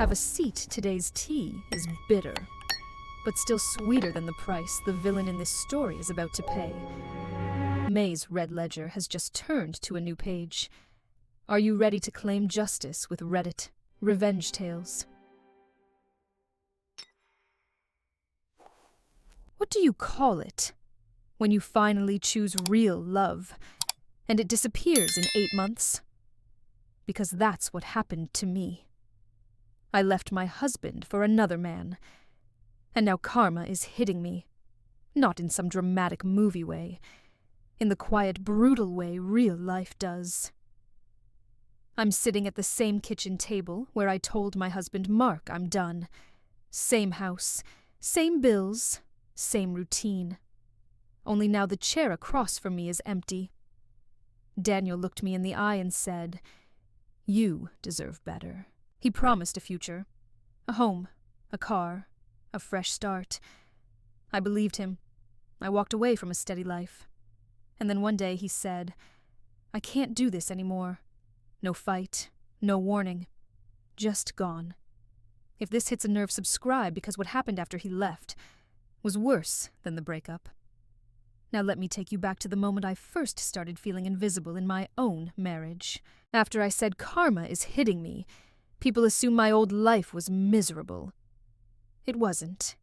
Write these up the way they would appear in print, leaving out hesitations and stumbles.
Have a seat, today's tea is bitter, but still sweeter than the price the villain in this story is about to pay. May's red ledger has just turned to a new page. Are you ready to claim justice with Reddit Revenge Tales? What do you call it when you finally choose real love and it disappears in 8 months? Because that's what happened to me. I left my husband for another man, and now karma is hitting me. Not in some dramatic movie way, in the quiet, brutal way real life does. I'm sitting at the same kitchen table where I told my husband Mark I'm done. Same house, same bills, same routine. Only now the chair across from me is empty. Daniel looked me in the eye and said, "You deserve better." He promised a future, a home, a car, a fresh start. I believed him. I walked away from a steady life. And then one day he said, "I can't do this anymore. No fight, no warning. Just gone." If this hits a nerve, subscribe, because what happened after he left was worse than the breakup. Now let me take you back to the moment I first started feeling invisible in my own marriage. After I said karma is hitting me, people assume my old life was miserable. It wasn't.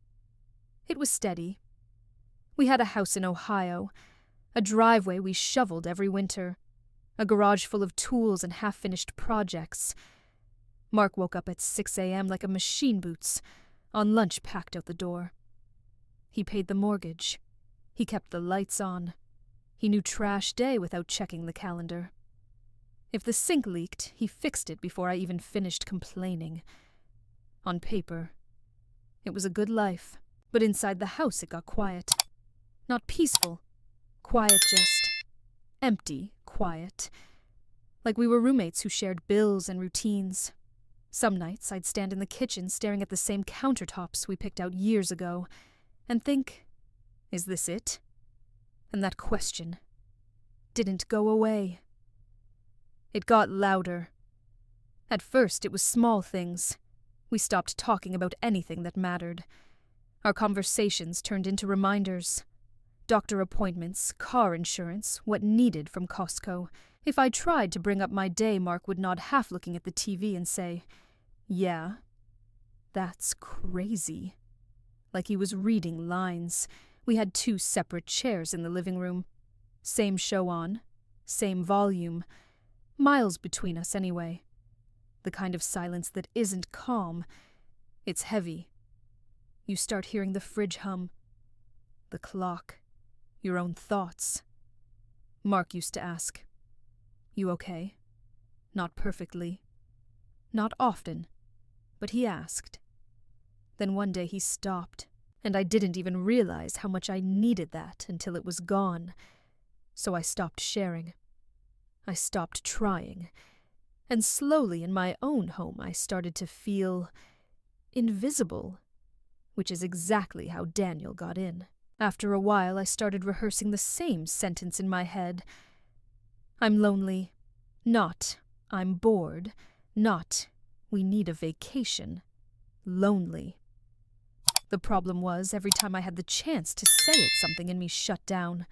It was steady. We had a house in Ohio, a driveway we shoveled every winter, a garage full of tools and half-finished projects. Mark woke up at 6 a.m. like a machine boots, on lunch packed out the door. He paid the mortgage. He kept the lights on. He knew trash day without checking the calendar. If the sink leaked, he fixed it before I even finished complaining. On paper, it was a good life, but inside the house it got quiet. Not peaceful. Quiet, just empty quiet. Like we were roommates who shared bills and routines. Some nights I'd stand in the kitchen staring at the same countertops we picked out years ago and think, is this it? And that question didn't go away. It got louder. At first it was small things. We stopped talking about anything that mattered. Our conversations turned into reminders. Doctor appointments, car insurance, what needed from Costco. If I tried to bring up my day, Mark would nod, half looking at the TV, and say, "Yeah, that's crazy." Like he was reading lines. We had 2 separate chairs in the living room. Same show on, same volume. Miles between us anyway. The kind of silence that isn't calm. It's heavy. You start hearing the fridge hum, the clock, your own thoughts. Mark used to ask, "You okay?" Not perfectly. Not often. But he asked. Then one day he stopped, and I didn't even realize how much I needed that until it was gone. So I stopped sharing. I stopped trying. And slowly in my own home I started to feel invisible, which is exactly how Daniel got in. After a while I started rehearsing the same sentence in my head. I'm lonely. Not, I'm bored. Not, we need a vacation. Lonely. The problem was, every time I had the chance to say it, something in me shut down.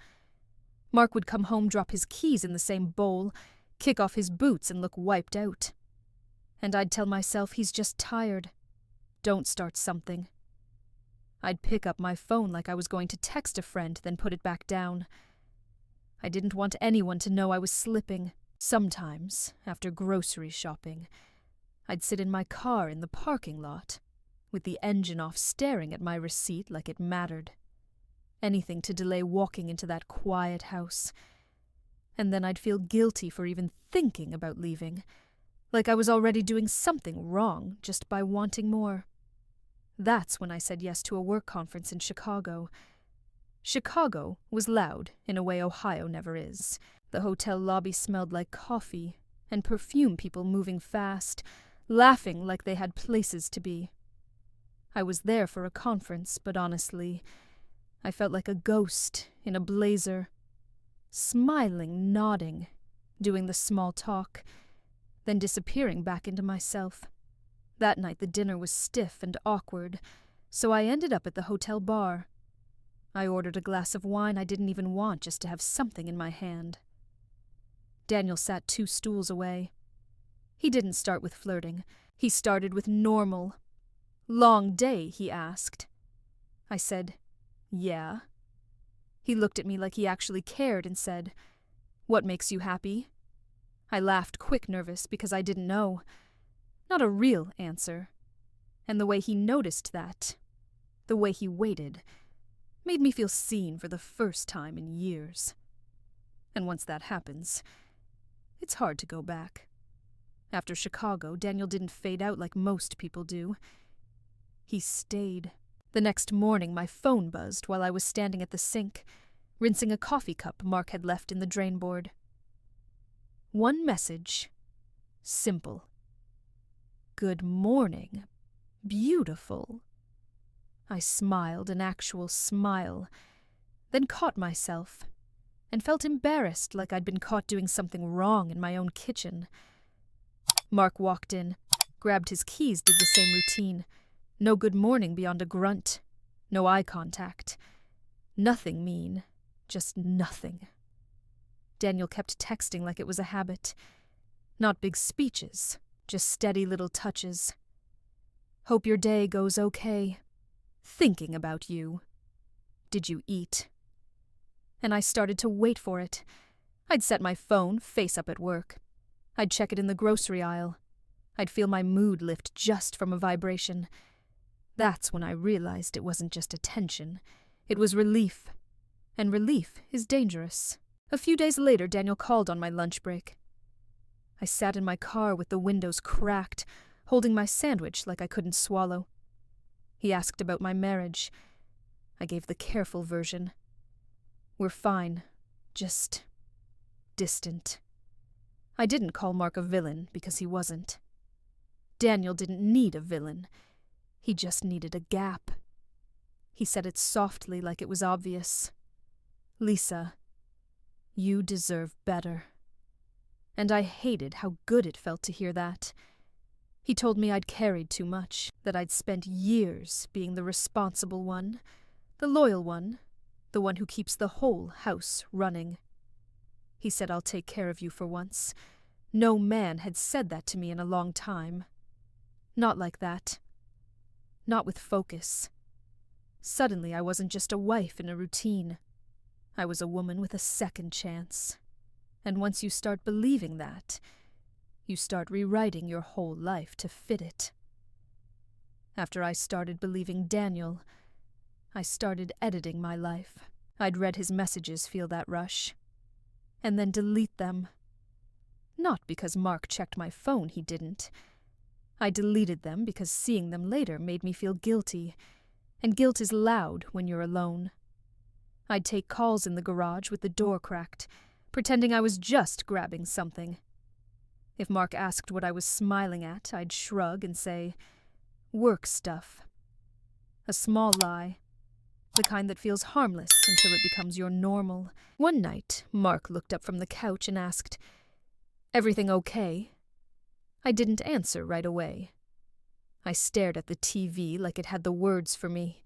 Mark would come home, drop his keys in the same bowl, kick off his boots and look wiped out. And I'd tell myself he's just tired. Don't start something. I'd pick up my phone like I was going to text a friend, then put it back down. I didn't want anyone to know I was slipping. Sometimes, after grocery shopping, I'd sit in my car in the parking lot, with the engine off, staring at my receipt like it mattered. Anything to delay walking into that quiet house. And then I'd feel guilty for even thinking about leaving, like I was already doing something wrong just by wanting more. That's when I said yes to a work conference in Chicago. Chicago was loud in a way Ohio never is. The hotel lobby smelled like coffee and perfume, people moving fast, laughing like they had places to be. I was there for a conference, but honestly, I felt like a ghost in a blazer, smiling, nodding, doing the small talk, then disappearing back into myself. That night the dinner was stiff and awkward, so I ended up at the hotel bar. I ordered a glass of wine I didn't even want just to have something in my hand. Daniel sat 2 stools away. He didn't start with flirting. He started with normal. "Long day?" he asked. I said, "Yeah." He looked at me like he actually cared and said, "What makes you happy?" I laughed, quick nervous, because I didn't know. Not a real answer. And the way he noticed that, the way he waited, made me feel seen for the first time in years. And once that happens, it's hard to go back. After Chicago, Daniel didn't fade out like most people do. He stayed. The next morning, my phone buzzed while I was standing at the sink, rinsing a coffee cup Mark had left in the drain board. One message. Simple. "Good morning. Beautiful." I smiled, an actual smile, then caught myself, and felt embarrassed like I'd been caught doing something wrong in my own kitchen. Mark walked in, grabbed his keys, did the same routine. No good morning beyond a grunt. No eye contact. Nothing mean. Just nothing. Daniel kept texting like it was a habit. Not big speeches, just steady little touches. "Hope your day goes okay. Thinking about you. Did you eat?" And I started to wait for it. I'd set my phone face up at work. I'd check it in the grocery aisle. I'd feel my mood lift just from a vibration. That's when I realized it wasn't just attention. It was relief. And relief is dangerous. A few days later, Daniel called on my lunch break. I sat in my car with the windows cracked, holding my sandwich like I couldn't swallow. He asked about my marriage. I gave the careful version. "We're fine. Just distant." I didn't call Mark a villain because he wasn't. Daniel didn't need a villain. He just needed a gap. He said it softly like it was obvious. "Lisa, you deserve better." And I hated how good it felt to hear that. He told me I'd carried too much, that I'd spent years being the responsible one, the loyal one, the one who keeps the whole house running. He said, "I'll take care of you for once." No man had said that to me in a long time. Not like that. Not with focus. Suddenly I wasn't just a wife in a routine. I was a woman with a second chance. And once you start believing that, you start rewriting your whole life to fit it. After I started believing Daniel, I started editing my life. I'd read his messages, feel that rush. And then delete them. Not because Mark checked my phone, he didn't. I deleted them because seeing them later made me feel guilty, and guilt is loud when you're alone. I'd take calls in the garage with the door cracked, pretending I was just grabbing something. If Mark asked what I was smiling at, I'd shrug and say, "Work stuff." A small lie, the kind that feels harmless until it becomes your normal. One night, Mark looked up from the couch and asked, "Everything okay?" I didn't answer right away. I stared at the TV like it had the words for me.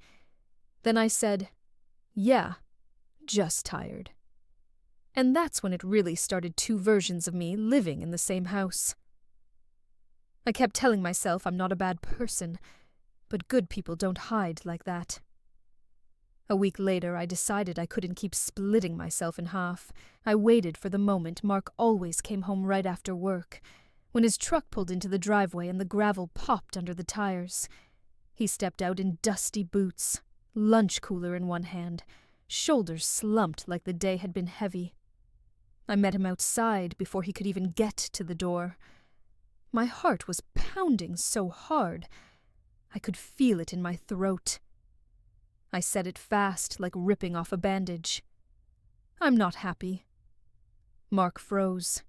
Then I said, "Yeah, just tired." And that's when it really started 2 versions of me living in the same house. I kept telling myself I'm not a bad person, but good people don't hide like that. A week later, I decided I couldn't keep splitting myself in half. I waited for the moment Mark always came home right after work, when his truck pulled into the driveway and the gravel popped under the tires. He stepped out in dusty boots, lunch cooler in one hand, shoulders slumped like the day had been heavy. I met him outside before he could even get to the door. My heart was pounding so hard, I could feel it in my throat. I said it fast, like ripping off a bandage. "I'm not happy." Mark froze.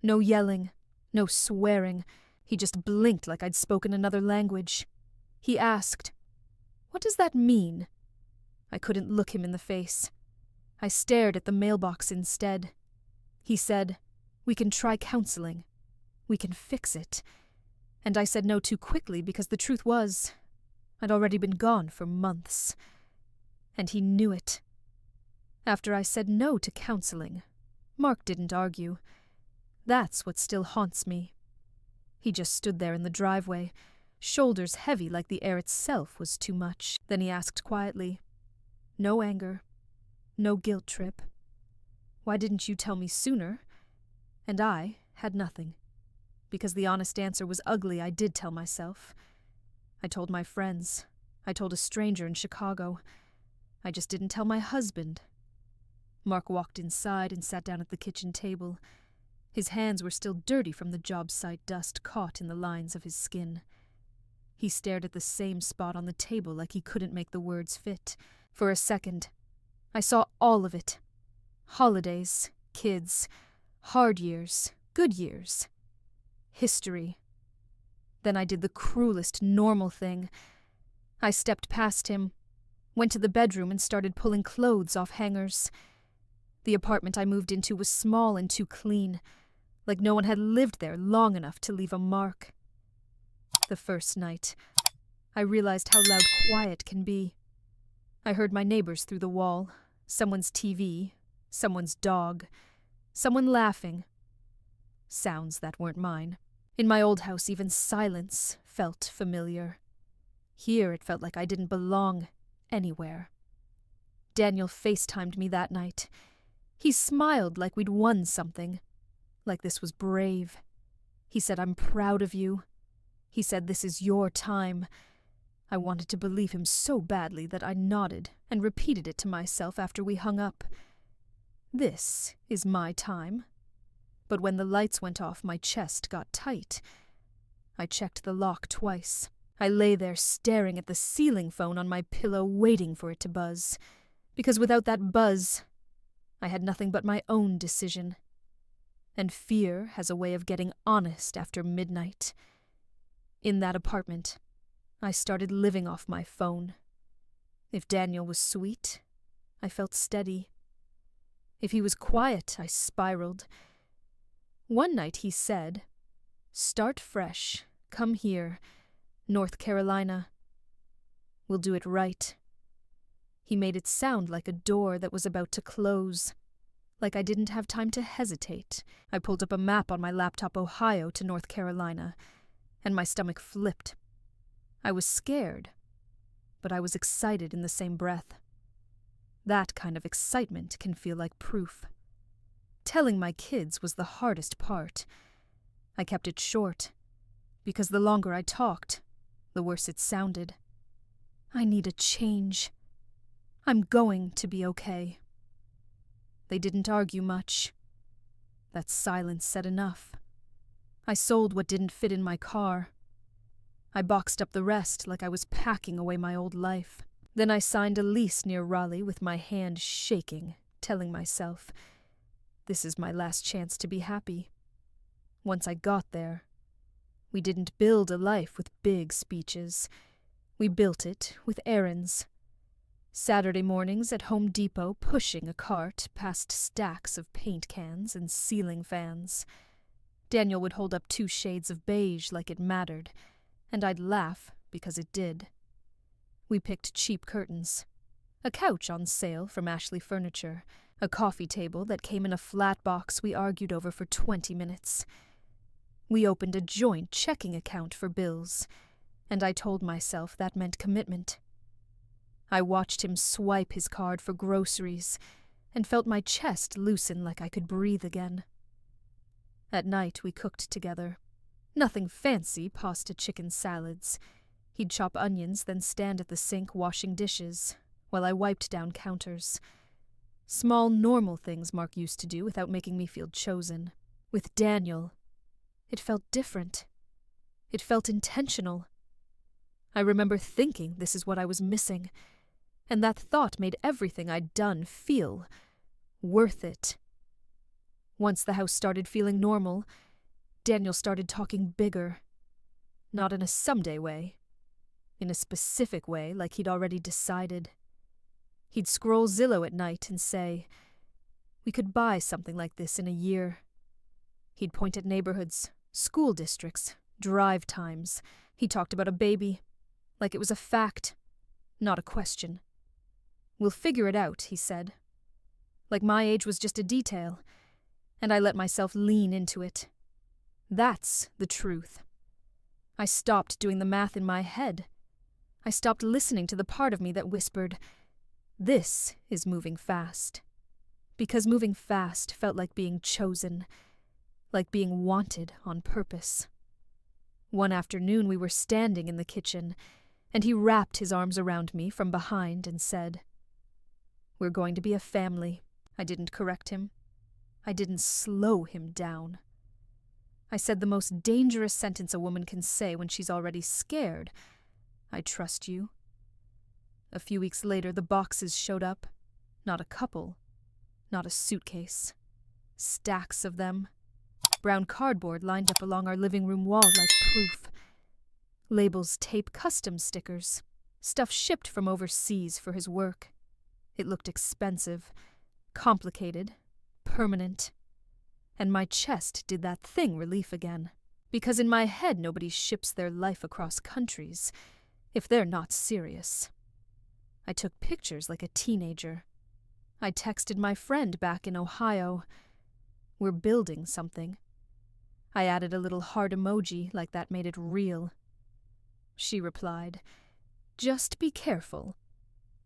No yelling, no swearing. He just blinked like I'd spoken another language. He asked, "What does that mean?" I couldn't look him in the face. I stared at the mailbox instead. He said, "We can try counseling. We can fix it." And I said no too quickly because the truth was, I'd already been gone for months. And he knew it. After I said no to counseling, Mark didn't argue. That's what still haunts me. He just stood there in the driveway, shoulders heavy like the air itself was too much. Then he asked quietly, no anger, no guilt trip. Why didn't you tell me sooner? And I had nothing. Because the honest answer was ugly, I did tell myself. I told my friends. I told a stranger in Chicago. I just didn't tell my husband. Mark walked inside and sat down at the kitchen table. His hands were still dirty from the job site dust caught in the lines of his skin. He stared at the same spot on the table like he couldn't make the words fit. For a second, I saw all of it. Holidays, kids, hard years, good years, history. Then I did the cruelest normal thing. I stepped past him, went to the bedroom and started pulling clothes off hangers. The apartment I moved into was small and too clean, like no one had lived there long enough to leave a mark. The first night, I realized how loud quiet can be. I heard my neighbors through the wall, someone's TV, someone's dog, someone laughing. Sounds that weren't mine. In my old house, even silence felt familiar. Here it felt like I didn't belong anywhere. Daniel FaceTimed me that night. He smiled like we'd won something, like this was brave. He said, I'm proud of you. He said, this is your time. I wanted to believe him so badly that I nodded and repeated it to myself after we hung up. This is my time. But when the lights went off, my chest got tight. I checked the lock twice. I lay there staring at the ceiling phone on my pillow, waiting for it to buzz. Because without that buzz, I had nothing but my own decision. And fear has a way of getting honest after midnight. In that apartment, I started living off my phone. If Daniel was sweet, I felt steady. If he was quiet, I spiraled. One night he said, start fresh, come here, North Carolina. We'll do it right. He made it sound like a door that was about to close, like I didn't have time to hesitate. I pulled up a map on my laptop, Ohio to North Carolina, and my stomach flipped. I was scared, but I was excited in the same breath. That kind of excitement can feel like proof. Telling my kids was the hardest part. I kept it short, because the longer I talked, the worse it sounded. I need a change. I'm going to be okay. They didn't argue much. That silence said enough. I sold what didn't fit in my car. I boxed up the rest like I was packing away my old life. Then I signed a lease near Raleigh with my hand shaking, telling myself, this is my last chance to be happy. Once I got there, we didn't build a life with big speeches. We built it with errands. Saturday mornings at Home Depot pushing a cart past stacks of paint cans and ceiling fans. Daniel would hold up 2 shades of beige like it mattered, and I'd laugh because it did. We picked cheap curtains, a couch on sale from Ashley Furniture, a coffee table that came in a flat box we argued over for 20 minutes. We opened a joint checking account for bills, and I told myself that meant commitment. I watched him swipe his card for groceries and felt my chest loosen like I could breathe again. At night we cooked together. Nothing fancy, pasta chicken salads. He'd chop onions, then stand at the sink washing dishes, while I wiped down counters. Small, normal things Mark used to do without making me feel chosen. With Daniel, it felt different. It felt intentional. I remember thinking this is what I was missing, and that thought made everything I'd done feel worth it. Once the house started feeling normal, Daniel started talking bigger. Not in a someday way. In a specific way, like he'd already decided. He'd scroll Zillow at night and say, we could buy something like this in a year. He'd point at neighborhoods, school districts, drive times. He talked about a baby, like it was a fact, not a question. We'll figure it out, he said. Like my age was just a detail, and I let myself lean into it. That's the truth. I stopped doing the math in my head. I stopped listening to the part of me that whispered, "This is moving fast." Because moving fast felt like being chosen, like being wanted on purpose. One afternoon we were standing in the kitchen, and he wrapped his arms around me from behind and said, "We're going to be a family." I didn't correct him. I didn't slow him down. I said the most dangerous sentence a woman can say when she's already scared. "I trust you." A few weeks later, the boxes showed up. Not a couple. Not a suitcase. Stacks of them. Brown cardboard lined up along our living room wall like proof. Labels tape custom stickers. Stuff shipped from overseas for his work. It looked expensive, complicated, permanent. And my chest did that thing relief again. Because in my head nobody ships their life across countries if they're not serious. I took pictures like a teenager. I texted my friend back in Ohio. "We're building something." I added a little heart emoji like that made it real. She replied, "Just be careful."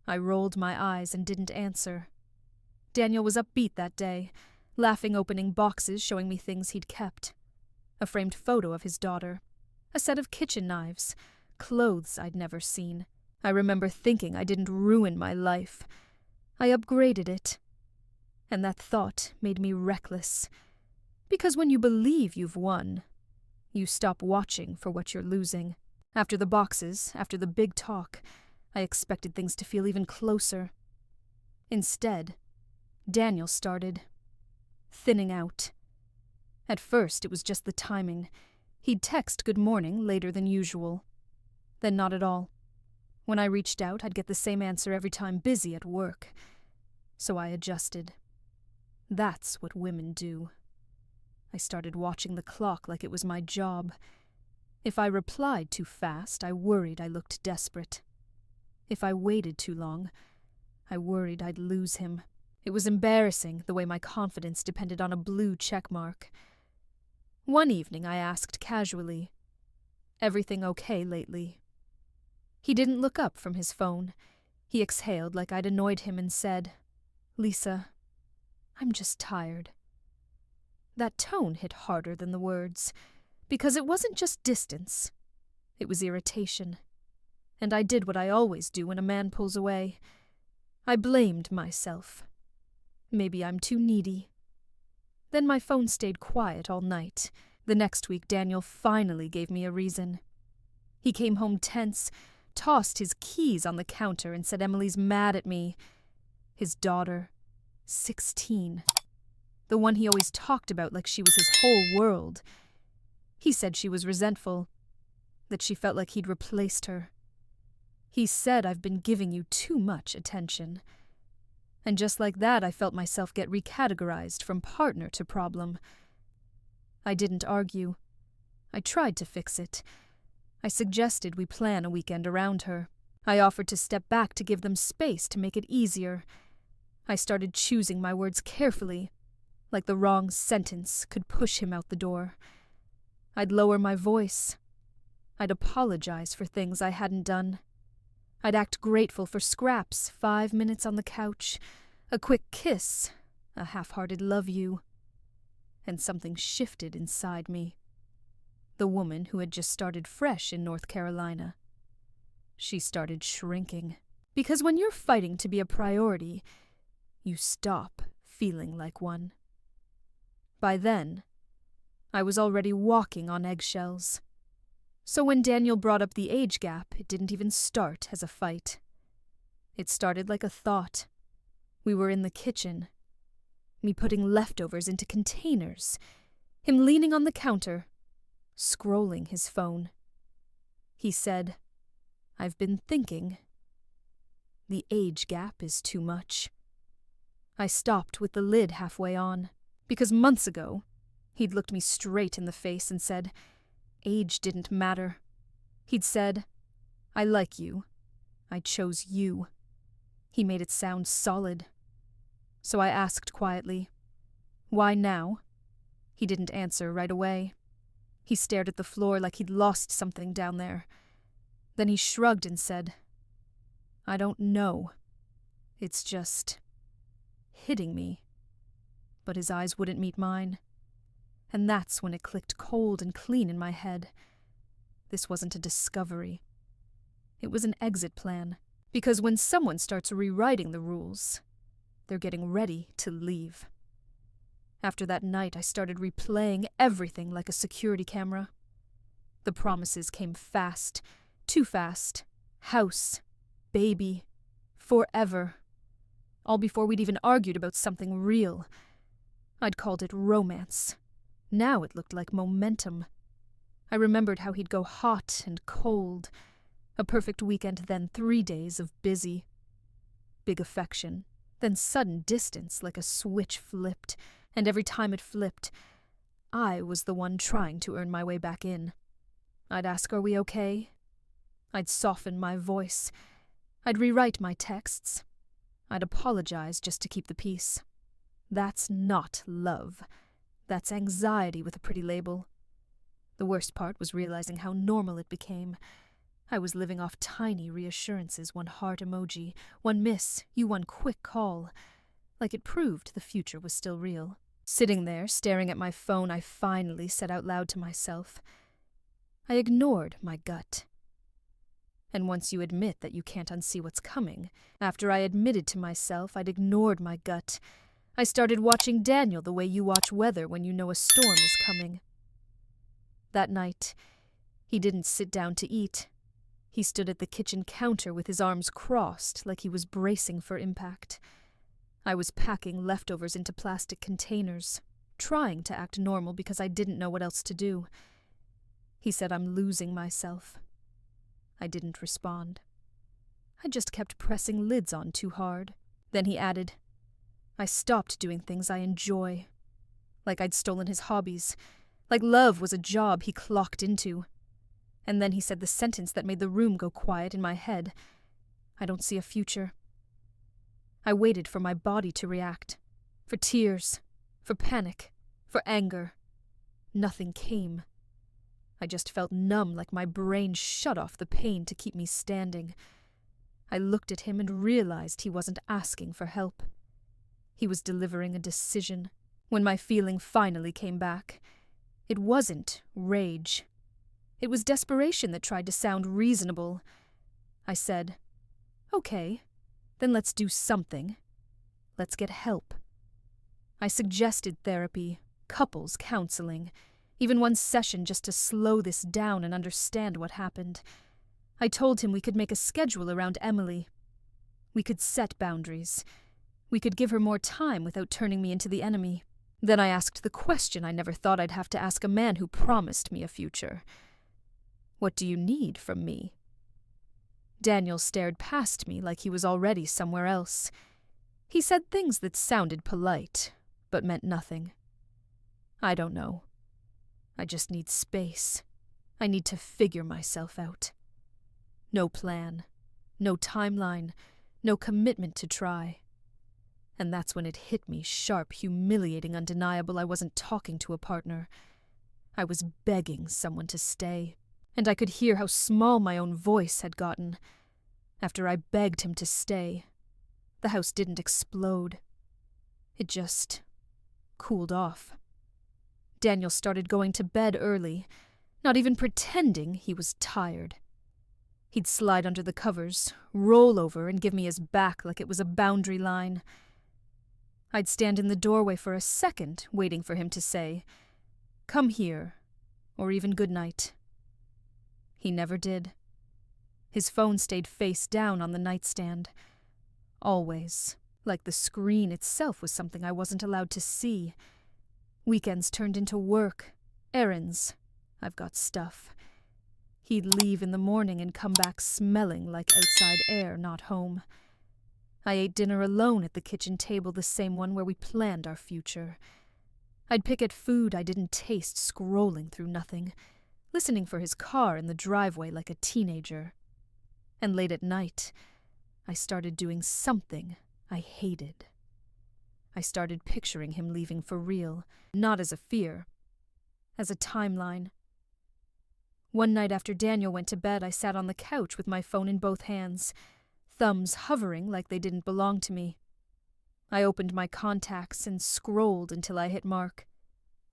I rolled my eyes and didn't answer. Daniel was upbeat that day, laughing, opening boxes, showing me things he'd kept. A framed photo of his daughter. A set of kitchen knives. Clothes I'd never seen. I remember thinking I didn't ruin my life. I upgraded it. And that thought made me reckless. Because when you believe you've won, you stop watching for what you're losing. After the boxes, after the big talk, I expected things to feel even closer. Instead, Daniel started thinning out. At first, it was just the timing. He'd text good morning later than usual. Then not at all. When I reached out, I'd get the same answer every time, busy at work. So I adjusted. That's what women do. I started watching the clock like it was my job. If I replied too fast, I worried I looked desperate. If I waited too long, I worried I'd lose him. It was embarrassing, the way my confidence depended on a blue checkmark. One evening I asked casually, "Everything okay lately?" He didn't look up from his phone. He exhaled like I'd annoyed him and said, "Lisa, I'm just tired." That tone hit harder than the words, because it wasn't just distance. It was irritation. And I did what I always do when a man pulls away. I blamed myself. Maybe I'm too needy. Then my phone stayed quiet all night. The next week, Daniel finally gave me a reason. He came home tense, tossed his keys on the counter and said Emily's mad at me. His daughter, 16. The one he always talked about like she was his whole world. He said she was resentful, that she felt like he'd replaced her. He said I've been giving you too much attention. And just like that, I felt myself get recategorized from partner to problem. I didn't argue. I tried to fix it. I suggested we plan a weekend around her. I offered to step back to give them space to make it easier. I started choosing my words carefully, like the wrong sentence could push him out the door. I'd lower my voice. I'd apologize for things I hadn't done. I'd act grateful for scraps, 5 minutes on the couch, a quick kiss, a half-hearted love you. And something shifted inside me. The woman who had just started fresh in North Carolina. She started shrinking. Because when you're fighting to be a priority, you stop feeling like one. By then, I was already walking on eggshells. So when Daniel brought up the age gap, it didn't even start as a fight. It started like a thought. We were in the kitchen. Me putting leftovers into containers. Him leaning on the counter, scrolling his phone. He said, "I've been thinking. The age gap is too much." I stopped with the lid halfway on, because months ago, he'd looked me straight in the face and said, age didn't matter. He'd said, "I like you. I chose you." He made it sound solid. So I asked quietly, "Why now?" He didn't answer right away. He stared at the floor like he'd lost something down there. Then he shrugged and said, "I don't know. It's just hitting me." But his eyes wouldn't meet mine. And that's when it clicked cold and clean in my head. This wasn't a discovery. It was an exit plan. Because when someone starts rewriting the rules, they're getting ready to leave. After that night, I started replaying everything like a security camera. The promises came fast, too fast. House, baby, forever. All before we'd even argued about something real. I'd called it romance. Now it looked like momentum. I remembered how he'd go hot and cold. A perfect weekend, then 3 days of busy. Big affection, then sudden distance like a switch flipped, and every time it flipped, I was the one trying to earn my way back in. I'd ask, "Are we okay?" I'd soften my voice. I'd rewrite my texts. I'd apologize just to keep the peace. That's not love. That's anxiety with a pretty label. The worst part was realizing how normal it became. I was living off tiny reassurances, one heart emoji, one miss, you one quick call. Like it proved the future was still real. Sitting there, staring at my phone, I finally said out loud to myself, I ignored my gut. And once you admit that you can't unsee what's coming, after I admitted to myself I'd ignored my gut, I started watching Daniel the way you watch weather when you know a storm is coming. That night, he didn't sit down to eat. He stood at the kitchen counter with his arms crossed like he was bracing for impact. I was packing leftovers into plastic containers, trying to act normal because I didn't know what else to do. He said, "I'm losing myself." I didn't respond. I just kept pressing lids on too hard. Then he added, "I stopped doing things I enjoy." Like I'd stolen his hobbies. Like love was a job he clocked into. And then he said the sentence that made the room go quiet in my head. "I don't see a future." I waited for my body to react. For tears. For panic. For anger. Nothing came. I just felt numb, like my brain shut off the pain to keep me standing. I looked at him and realized he wasn't asking for help. He was delivering a decision. When my feeling finally came back, it wasn't rage. It was desperation that tried to sound reasonable. I said, "Okay, then let's do something. Let's get help." I suggested therapy, couples counseling, even one session just to slow this down and understand what happened. I told him we could make a schedule around Emily. We could set boundaries. We could give her more time without turning me into the enemy. Then I asked the question I never thought I'd have to ask a man who promised me a future. "What do you need from me?" Daniel stared past me like he was already somewhere else. He said things that sounded polite, but meant nothing. "I don't know. I just need space. I need to figure myself out. No plan, no timeline, no commitment to try." And that's when it hit me sharp, humiliating, undeniable. I wasn't talking to a partner. I was begging someone to stay. And I could hear how small my own voice had gotten. After I begged him to stay, the house didn't explode. It just cooled off. Daniel started going to bed early, not even pretending he was tired. He'd slide under the covers, roll over, and give me his back like it was a boundary line. I'd stand in the doorway for a second, waiting for him to say, "Come here," or even "good night." He never did. His phone stayed face down on the nightstand. Always, like the screen itself was something I wasn't allowed to see. Weekends turned into work, errands. I've got stuff. He'd leave in the morning and come back smelling like outside air, not home. I ate dinner alone at the kitchen table, the same one where we planned our future. I'd pick at food I didn't taste, scrolling through nothing, listening for his car in the driveway like a teenager. And late at night, I started doing something I hated. I started picturing him leaving for real, not as a fear, as a timeline. One night after Daniel went to bed, I sat on the couch with my phone in both hands, thumbs hovering like they didn't belong to me. I opened my contacts and scrolled until I hit Mark.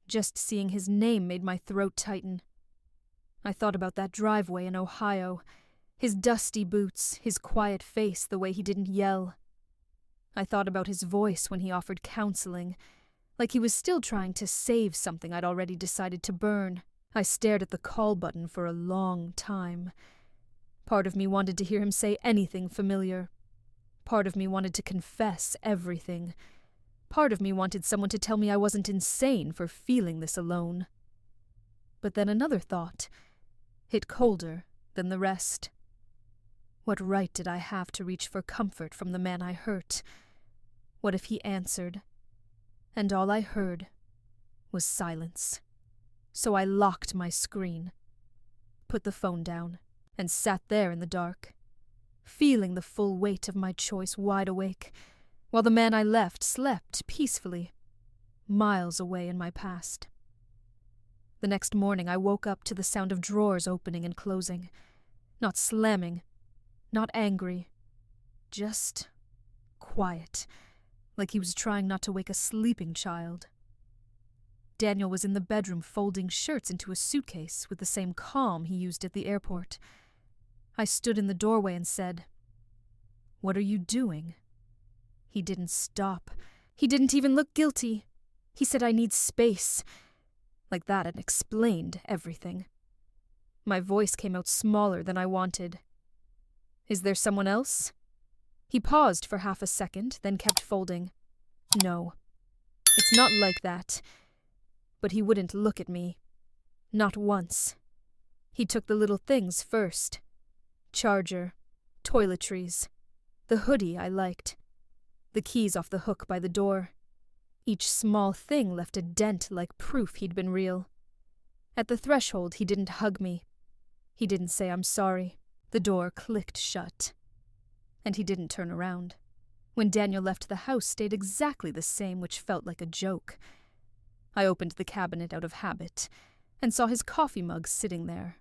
Just seeing his name made my throat tighten. I thought about that driveway in Ohio, his dusty boots, his quiet face, the way he didn't yell. I thought about his voice when he offered counseling, like he was still trying to save something I'd already decided to burn. I stared at the call button for a long time. Part of me wanted to hear him say anything familiar. Part of me wanted to confess everything. Part of me wanted someone to tell me I wasn't insane for feeling this alone. But then another thought hit colder than the rest. What right did I have to reach for comfort from the man I hurt? What if he answered? And all I heard was silence. So I locked my screen, put the phone down, and sat there in the dark, feeling the full weight of my choice wide awake, while the man I left slept peacefully, miles away in my past. The next morning I woke up to the sound of drawers opening and closing, not slamming, not angry, just quiet, like he was trying not to wake a sleeping child. Daniel was in the bedroom folding shirts into a suitcase with the same calm he used at the airport. I stood in the doorway and said, "What are you doing?" He didn't stop. He didn't even look guilty. He said I need space. Like that it explained everything. My voice came out smaller than I wanted. "Is there someone else?" He paused for half a second, then kept folding. "No, it's not like that." But he wouldn't look at me. Not once. He took the little things first. Charger, toiletries, the hoodie I liked, the keys off the hook by the door. Each small thing left a dent like proof he'd been real. At the threshold, he didn't hug me. He didn't say I'm sorry. The door clicked shut. And he didn't turn around. When Daniel left, the house stayed exactly the same, which felt like a joke. I opened the cabinet out of habit and saw his coffee mug sitting there.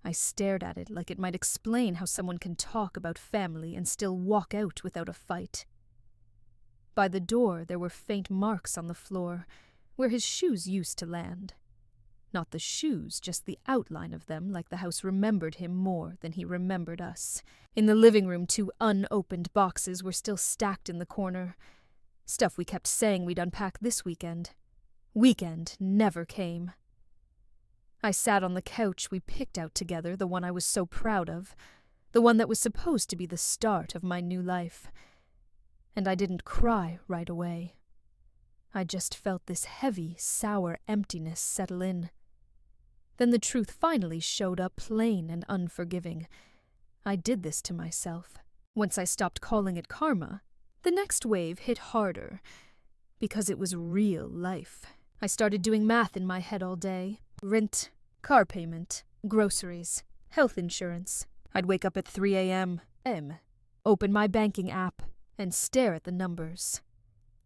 I stared at it like it might explain how someone can talk about family and still walk out without a fight. By the door there were faint marks on the floor, where his shoes used to land. Not the shoes, just the outline of them, like the house remembered him more than he remembered us. In the living room, 2 unopened boxes were still stacked in the corner. Stuff we kept saying we'd unpack this weekend. Weekend never came. I sat on the couch we picked out together, the one I was so proud of, the one that was supposed to be the start of my new life. And I didn't cry right away. I just felt this heavy, sour emptiness settle in. Then the truth finally showed up plain and unforgiving. I did this to myself. Once I stopped calling it karma, the next wave hit harder, because it was real life. I started doing math in my head all day. Rent, car payment, groceries, health insurance. I'd wake up at 3 a.m., open my banking app, and stare at the numbers.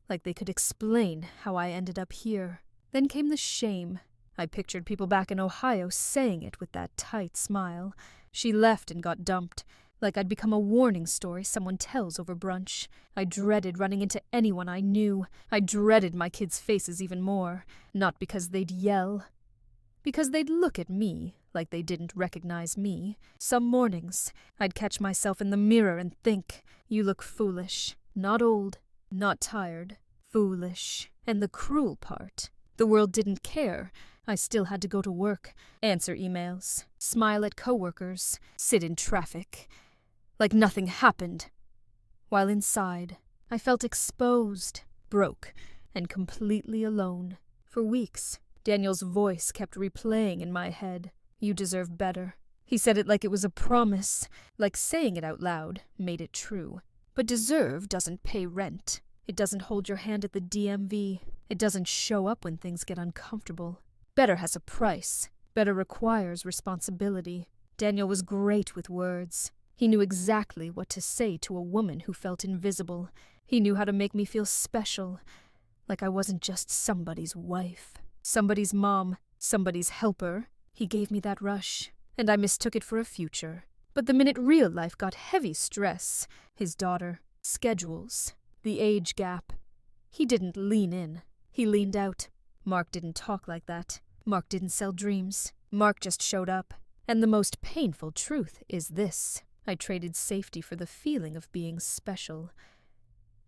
Like they could explain how I ended up here. Then came the shame. I pictured people back in Ohio saying it with that tight smile. She left and got dumped, like I'd become a warning story someone tells over brunch. I dreaded running into anyone I knew. I dreaded my kids' faces even more. Not because they'd yell. Because they'd look at me like they didn't recognize me. Some mornings, I'd catch myself in the mirror and think, "You look foolish. Not old. Not tired. Foolish." And the cruel part, the world didn't care. I still had to go to work, answer emails, smile at coworkers, sit in traffic, like nothing happened. While inside, I felt exposed, broke, and completely alone. For weeks, Daniel's voice kept replaying in my head. "You deserve better." He said it like it was a promise, like saying it out loud made it true. But deserve doesn't pay rent. It doesn't hold your hand at the DMV. It doesn't show up when things get uncomfortable. Better has a price. Better requires responsibility. Daniel was great with words. He knew exactly what to say to a woman who felt invisible. He knew how to make me feel special, like I wasn't just somebody's wife, somebody's mom, somebody's helper. He gave me that rush, and I mistook it for a future. But the minute real life got heavy stress, his daughter, schedules, the age gap, he didn't lean in. He leaned out. Mark didn't talk like that. Mark didn't sell dreams. Mark just showed up. And the most painful truth is this. I traded safety for the feeling of being special.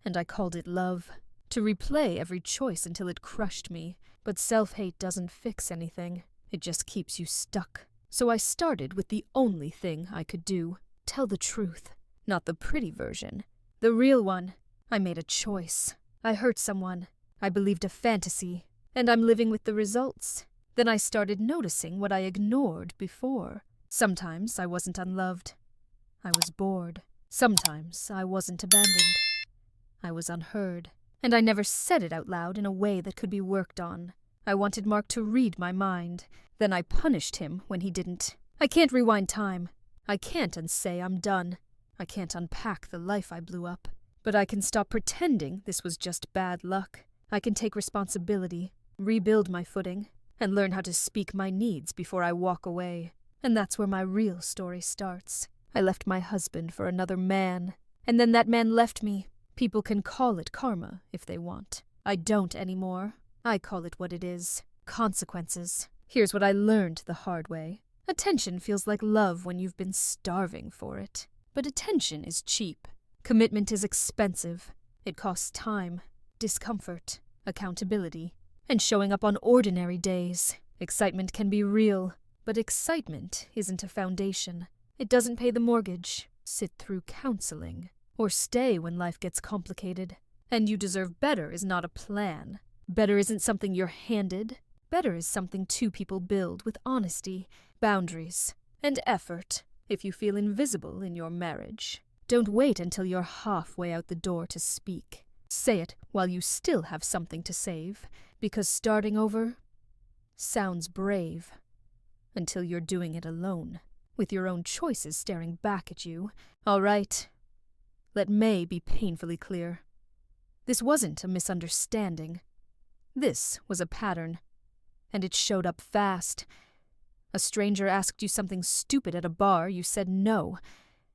And I called it love. To replay every choice until it crushed me. But self-hate doesn't fix anything. It just keeps you stuck. So I started with the only thing I could do. Tell the truth. Not the pretty version. The real one. I made a choice. I hurt someone. I believed a fantasy. And I'm living with the results. Then I started noticing what I ignored before. Sometimes I wasn't unloved. I was bored. Sometimes I wasn't abandoned. I was unheard. And I never said it out loud in a way that could be worked on. I wanted Mark to read my mind. Then I punished him when he didn't. I can't rewind time. I can't unsay I'm done. I can't unpack the life I blew up. But I can stop pretending this was just bad luck. I can take responsibility, rebuild my footing, and learn how to speak my needs before I walk away. And that's where my real story starts. I left my husband for another man, and then that man left me. People can call it karma if they want. I don't anymore. I call it what it is. Consequences. Here's what I learned the hard way. Attention feels like love when you've been starving for it. But attention is cheap. Commitment is expensive. It costs time, discomfort, accountability, and showing up on ordinary days. Excitement can be real, but excitement isn't a foundation. It doesn't pay the mortgage, sit through counseling, or stay when life gets complicated. And you deserve better is not a plan. Better isn't something you're handed. Better is something two people build with honesty, boundaries, and effort. If you feel invisible in your marriage, don't wait until you're halfway out the door to speak. Say it while you still have something to save, because starting over sounds brave until you're doing it alone, with your own choices staring back at you. All right, let May be painfully clear. This wasn't a misunderstanding. This was a pattern, and it showed up fast. A stranger asked you something stupid at a bar, you said no,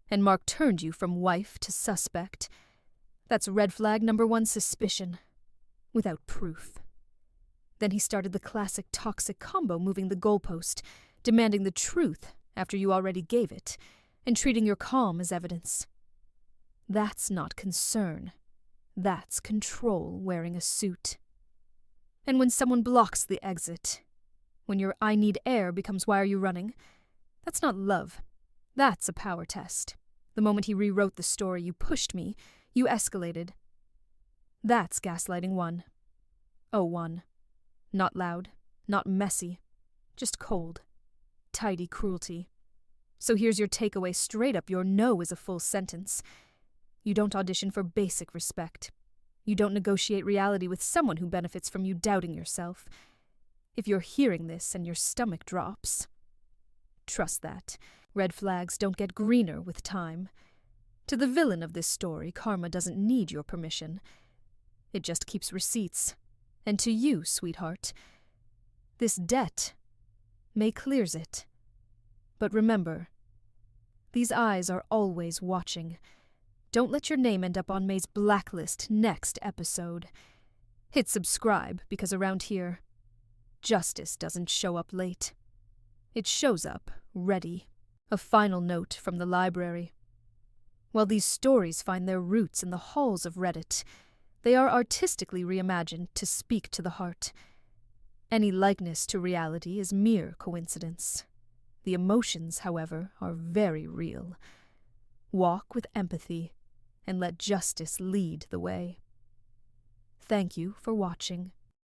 and Mark turned you from wife to suspect. That's red flag number 1, suspicion, without proof. Then he started the classic toxic combo, moving the goalpost, demanding the truth after you already gave it, and treating your calm as evidence. That's not concern. That's control wearing a suit. And when someone blocks the exit, when your I need air becomes why are you running, that's not love. That's a power test. The moment he rewrote the story, you pushed me, you escalated. That's gaslighting 1. Oh, 1. Not loud, not messy, just cold, tidy cruelty. So here's your takeaway straight up. Your no is a full sentence. You don't audition for basic respect. You don't negotiate reality with someone who benefits from you doubting yourself. If you're hearing this and your stomach drops, trust that. Red flags don't get greener with time. To the villain of this story, karma doesn't need your permission. It just keeps receipts. And to you, sweetheart, this debt, May clears it. But remember, these eyes are always watching. Don't let your name end up on May's blacklist next episode. Hit subscribe, because around here, justice doesn't show up late. It shows up ready. A final note from the library. While these stories find their roots in the halls of Reddit, they are artistically reimagined to speak to the heart. Any likeness to reality is mere coincidence. The emotions, however, are very real. Walk with empathy, and let justice lead the way. Thank you for watching.